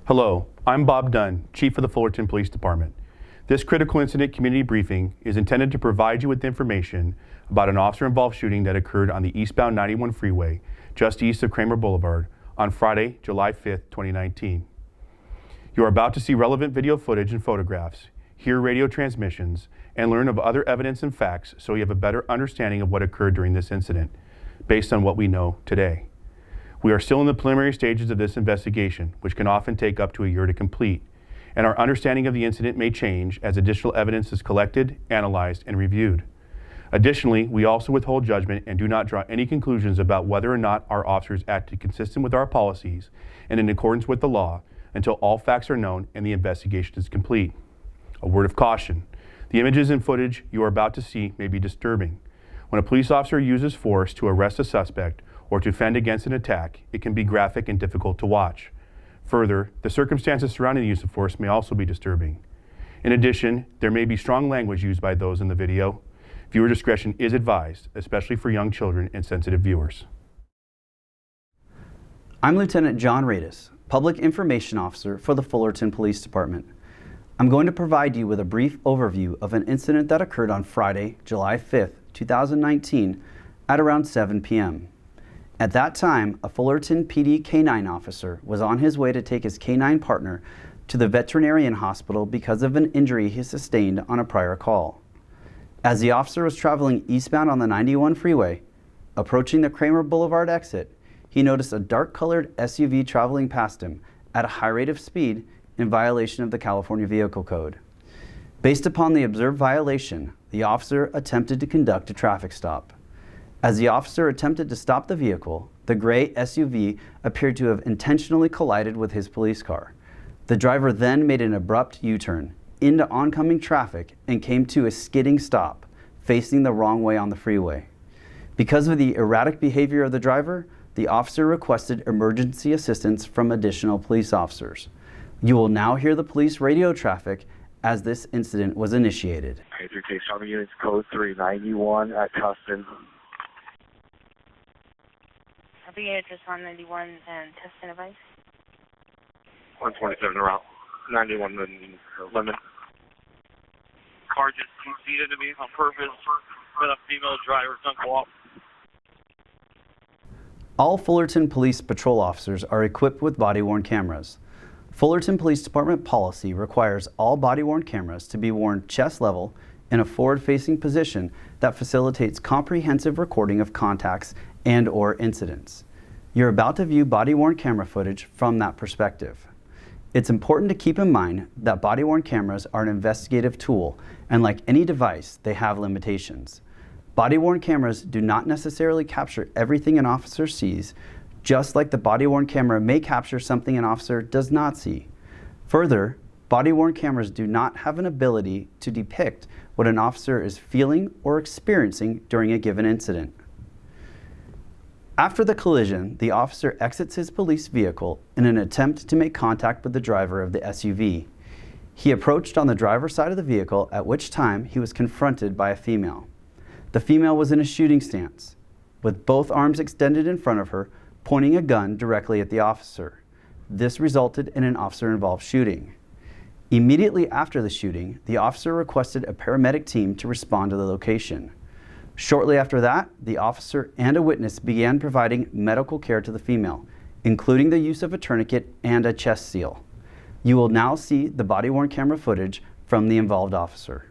Hello, I'm Bob Dunn, Chief of the Fullerton Police Department. This critical incident community briefing is intended to provide you with information about an officer-involved shooting that occurred on the eastbound 91 freeway, just east of Kramer Boulevard, on Friday, July 5th, 2019. You are about to see relevant video footage and photographs, hear radio transmissions, and learn of other evidence and facts so you have a better understanding of what occurred during this incident, based on what we know today. We are still in the preliminary stages of this investigation, which can often take up to a year to complete, and our understanding of the incident may change as additional evidence is collected, analyzed, and reviewed. Additionally, we also withhold judgment and do not draw any conclusions about whether or not our officers acted consistent with our policies and in accordance with the law until all facts are known and the investigation is complete. A word of caution: the images and footage you are about to see may be disturbing. When a police officer uses force to arrest a suspect or to fend against an attack, it can be graphic and difficult to watch. Further, the circumstances surrounding the use of force may also be disturbing. In addition, there may be strong language used by those in the video. Viewer discretion is advised, especially for young children and sensitive viewers. I'm Lieutenant John Radis, Public Information Officer for the Fullerton Police Department. I'm going to provide you with a brief overview of an incident that occurred on Friday, July 5th, 2019 at around 7 p.m. At that time, a Fullerton PD K-9 officer was on his way to take his K-9 partner to the veterinarian hospital because of an injury he sustained on a prior call. As the officer was traveling eastbound on the 91 freeway, approaching the Kramer Boulevard exit, he noticed a dark-colored SUV traveling past him at a high rate of speed in violation of the California Vehicle Code. Based upon the observed violation, the officer attempted to conduct a traffic stop. As the officer attempted to stop the vehicle, the gray SUV appeared to have intentionally collided with his police car. The driver then made an abrupt U-turn into oncoming traffic and came to a skidding stop, facing the wrong way on the freeway. Because of the erratic behavior of the driver, the officer requested emergency assistance from additional police officers. You will now hear the police radio traffic as this incident was initiated. 3K Summer Units Code 391 at Tustin. Units is 191 and testing device. 127 around 91 limit. Car just two-seated to me on purpose, but a female driver couldn't go up. All Fullerton Police Patrol officers are equipped with body-worn cameras. Fullerton Police Department policy requires all body-worn cameras to be worn chest level in a forward-facing position that facilitates comprehensive recording of contacts and/or incidents. You're about to view body-worn camera footage from that perspective. It's important to keep in mind that body-worn cameras are an investigative tool, and like any device, they have limitations. Body-worn cameras do not necessarily capture everything an officer sees, just like the body-worn camera may capture something an officer does not see. Further, body-worn cameras do not have an ability to depict what an officer is feeling or experiencing during a given incident. After the collision, the officer exits his police vehicle in an attempt to make contact with the driver of the SUV. He approached on the driver's side of the vehicle, at which time he was confronted by a female. The female was in a shooting stance, with both arms extended in front of her, pointing a gun directly at the officer. This resulted in an officer-involved shooting. Immediately after the shooting, the officer requested a paramedic team to respond to the location. Shortly after that, the officer and a witness began providing medical care to the female, including the use of a tourniquet and a chest seal. You will now see the body-worn camera footage from the involved officer.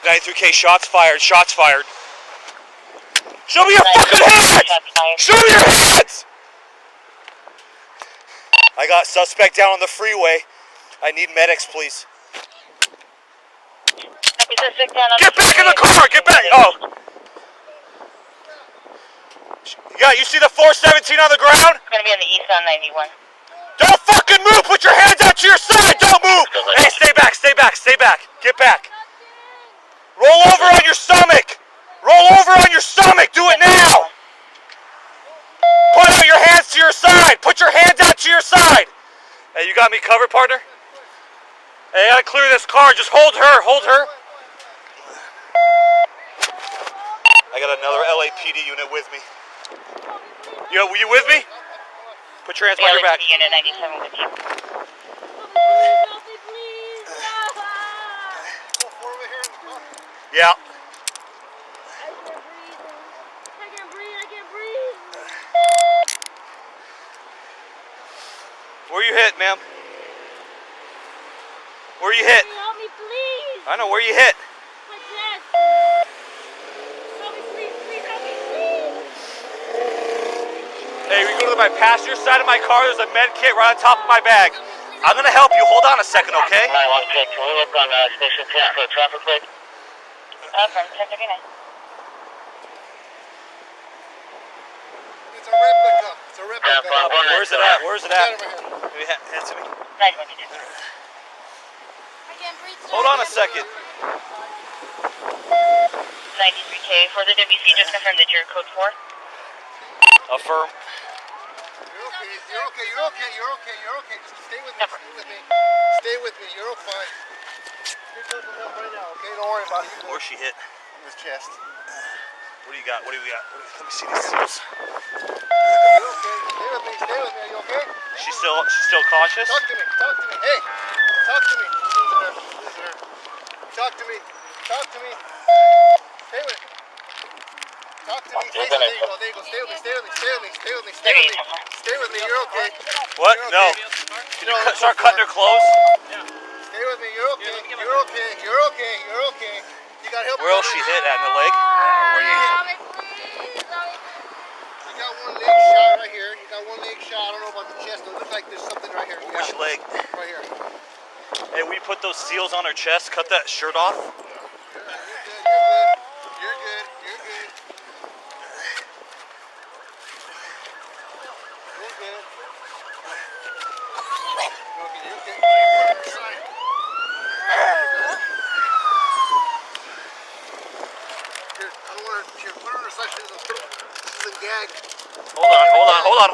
.93K, shots fired, shots fired. Show me your fucking hands! Show me your hands! I got suspect down on the freeway. I need medics, please. Get back in the car! Get back! Oh. Yeah, you see the 417 on the ground? It's going to be on the east on 91. Don't fucking fucking move! Put your hands out to your side! Don't move! Hey, stay back, stay back, stay back. Get back. Roll over on your stomach! Roll over on your stomach! Do it now! Put out your hands to your side! Put your hands out to your side! Hey, you got me covered, partner? Hey, I gotta clear this car. Just hold her, hold her. I got another LAPD unit with me. You with me? Put your hands behind your back. LAPD unit 97 with you. Yeah. I can't breathe. Where you hit, ma'am? Where you hit? Help me, please. I know where you hit. My chest. Help me, please. Help me, please. Hey, we go to my passenger side of my car. There's a med kit right on top of my bag. I'm gonna help you. Hold on a second, okay? 9-1, can we look on Station 10 for a traffic plate? From 1039. It's a replica. It's a replica. Where's it at? Where's it at? Get over here. Give me hand to me. 91 to 2. I can't breathe. Sir. Hold on a second. 93K for the WC. Just confirm that you're code 4. Affirm. You're okay. Just stay with me. Stay with me. You're fine. You're taking help right now, okay? Don't worry about it. Where's she hit? In his chest. What do you got? What do we got? Let me see these seals. You're okay. Stay with me. Are you okay? She's still conscious? Talk to me. Hey, talk to me. Losing her. Talk to me. Stay with me. Talk to me. There you go. Stay with me. You're okay. What? You're No. okay. Can you start cutting her clothes? Stay with me. You're okay. You're okay. You got help. Where else she hit at? In the leg? Where you hit? Help me, please. You got one leg shot right here. I don't know about the chest. It looks like there's something right here. Yeah. Which leg? Right here. Hey, we put those seals on her chest. Cut that shirt off. You're good.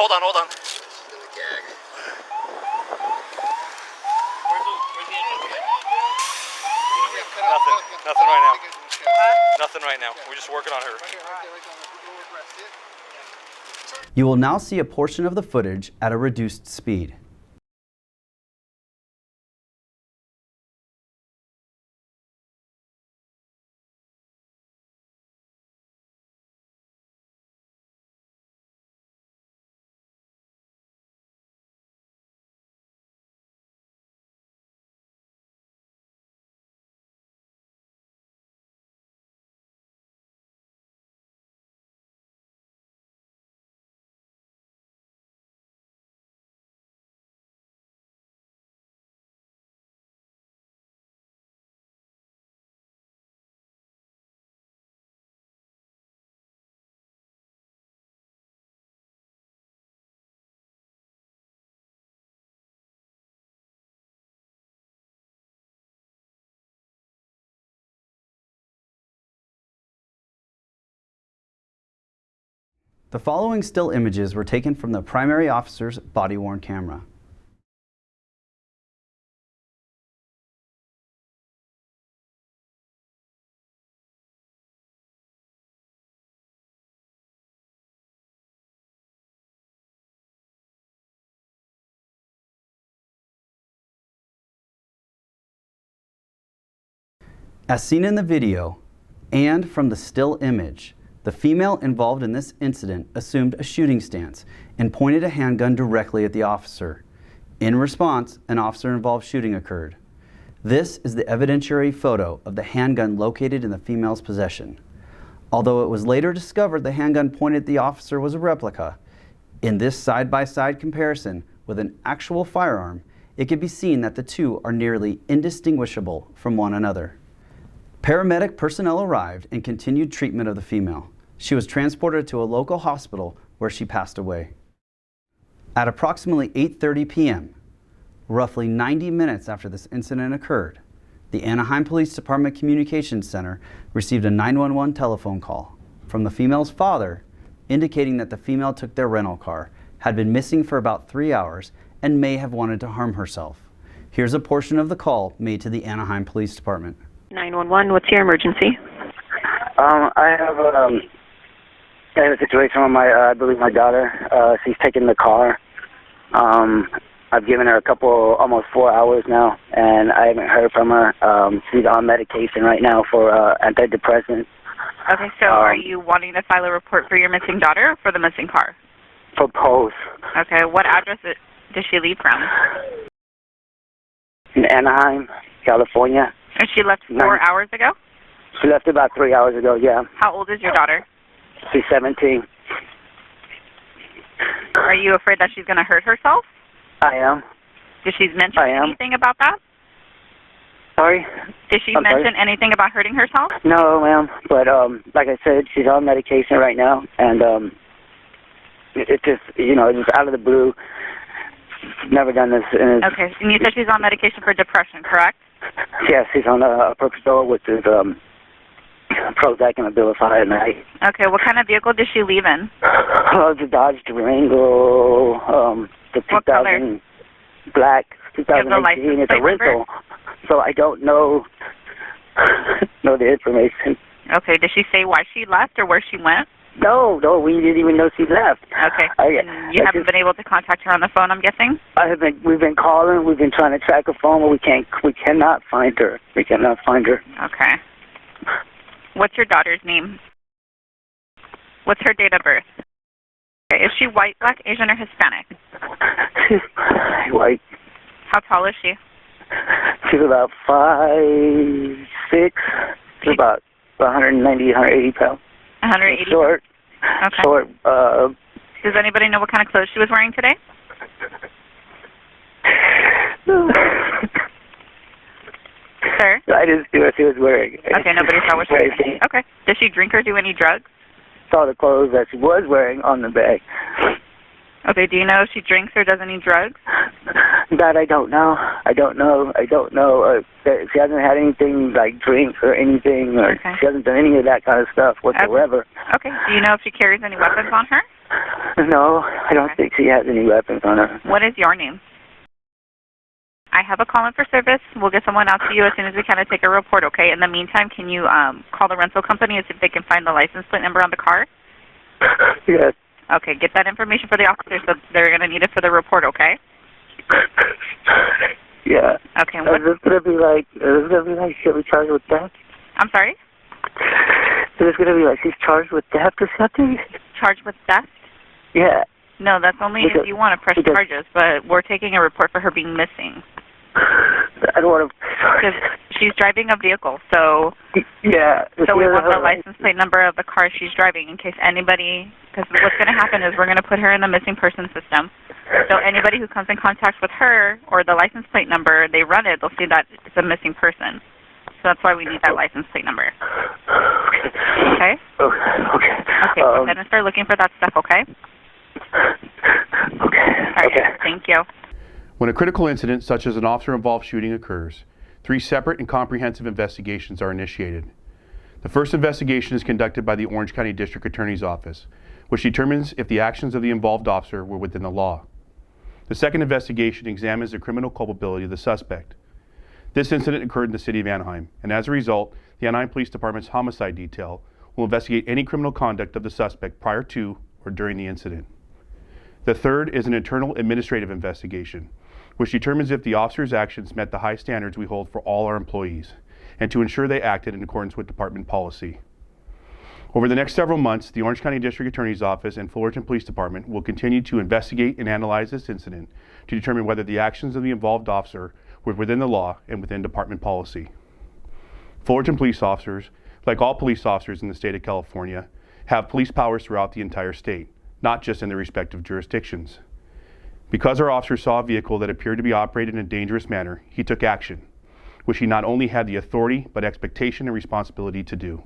Hold on. Nothing right now. Nothing right now. We're just working on her. You will now see a portion of the footage at a reduced speed. The following still images were taken from the primary officer's body-worn camera. As seen in the video and from the still image, the female involved in this incident assumed a shooting stance and pointed a handgun directly at the officer. In response, an officer-involved shooting occurred. This is the evidentiary photo of the handgun located in the female's possession. Although it was later discovered the handgun pointed at the officer was a replica, in this side-by-side comparison with an actual firearm, it can be seen that the two are nearly indistinguishable from one another. Paramedic personnel arrived and continued treatment of the female. She was transported to a local hospital where she passed away. At approximately 8:30 p.m., Roughly 90 minutes after this incident occurred, the Anaheim Police Department Communications Center received a 911 telephone call from the female's father indicating that the female took their rental car, had been missing for about 3 hours, and may have wanted to harm herself. Here's a portion of the call made to the Anaheim Police Department. 911, what's your emergency? I have a situation with I believe my daughter. She's taken the car. I've given her almost 4 hours now, and I haven't heard from her. She's on medication right now for antidepressants. Okay, so are you wanting to file a report for your missing daughter or for the missing car? For both. Okay, what address does she leave from? In Anaheim, California. And she left 4 hours ago? She left about 3 hours ago, yeah. How old is your daughter? She's 17. Are you afraid that she's going to hurt herself? I am. Did she mention anything about that? Sorry? Did she mention anything about hurting herself? No, ma'am. But like I said, she's on medication right now, and it just, just out of the blue. Never done this. Okay, and you said she's on medication for depression, correct? Yes, she's on Percocet, which is Prozac and Abilify at night. Okay, what kind of vehicle did she leave in? The Dodge Durango, the 2000 black, 2018. It's a rental, so I don't know the information. Okay, did she say why she left or where she went? No, we didn't even know she left. Okay, and you haven't been able to contact her on the phone, I'm guessing? We've been calling, we've been trying to track her phone, but we cannot find her. We cannot find her. Okay. What's your daughter's name? What's her date of birth? Okay, is she white, black, Asian, or Hispanic? She's white. How tall is she? She's about 5'6". She's about 190, 180 pounds. 180? Short. Okay. Short. Does anybody know what kind of clothes she was wearing today? Sir? I didn't see what she was wearing. Okay, nobody saw what she was wearing. Okay. Does she drink or do any drugs? Saw the clothes that she was wearing on the bag. Okay, do you know if she drinks or does any drugs? That I don't know. She hasn't had anything like drinks or anything, or she hasn't done any of that kind of stuff whatsoever. Okay. Do you know if she carries any weapons on her? No, I don't think she has any weapons on her. What is your name? I have a call in for service. We'll get someone out to you as soon as we can to take a report, okay? In the meantime, can you call the rental company and see if they can find the license plate number on the car? Yes. Okay, get that information for the officers, so they're going to need it for the report, okay? Yeah. Okay. Is this going to be like, she'll be charged with theft? I'm sorry? Is this going to be like she's charged with theft or something? Charged with theft? Yeah. No, that's only if you want to press charges, but we're taking a report for her being missing. I don't want to... Because she's driving a vehicle, so... Yeah. So we want the license plate number of the car she's driving in case anybody... Because what's going to happen is we're going to put her in the missing person system. So anybody who comes in contact with her or the license plate number, they run it, they'll see that it's a missing person. So that's why we need that license plate number. Okay? Okay. Okay, go ahead and start looking for that stuff, okay? Okay. All right, thank you. When a critical incident such as an officer-involved shooting occurs, 3 separate and comprehensive investigations are initiated. The first investigation is conducted by the Orange County District Attorney's Office, which determines if the actions of the involved officer were within the law. The second investigation examines the criminal culpability of the suspect. This incident occurred in the city of Anaheim, and as a result, the Anaheim Police Department's homicide detail will investigate any criminal conduct of the suspect prior to or during the incident. The third is an internal administrative investigation, which determines if the officer's actions met the high standards we hold for all our employees, and to ensure they acted in accordance with department policy. Over the next several months, the Orange County District Attorney's Office and Fullerton Police Department will continue to investigate and analyze this incident to determine whether the actions of the involved officer were within the law and within department policy. Fullerton police officers, like all police officers in the state of California, have police powers throughout the entire state, not just in their respective jurisdictions. Because our officer saw a vehicle that appeared to be operated in a dangerous manner, he took action, which he not only had the authority, but expectation and responsibility to do.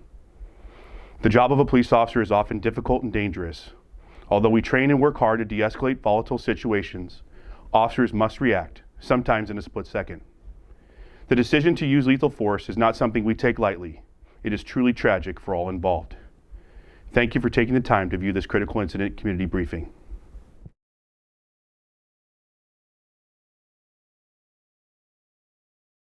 The job of a police officer is often difficult and dangerous. Although we train and work hard to de-escalate volatile situations, officers must react, sometimes in a split second. The decision to use lethal force is not something we take lightly. It is truly tragic for all involved. Thank you for taking the time to view this critical incident community briefing.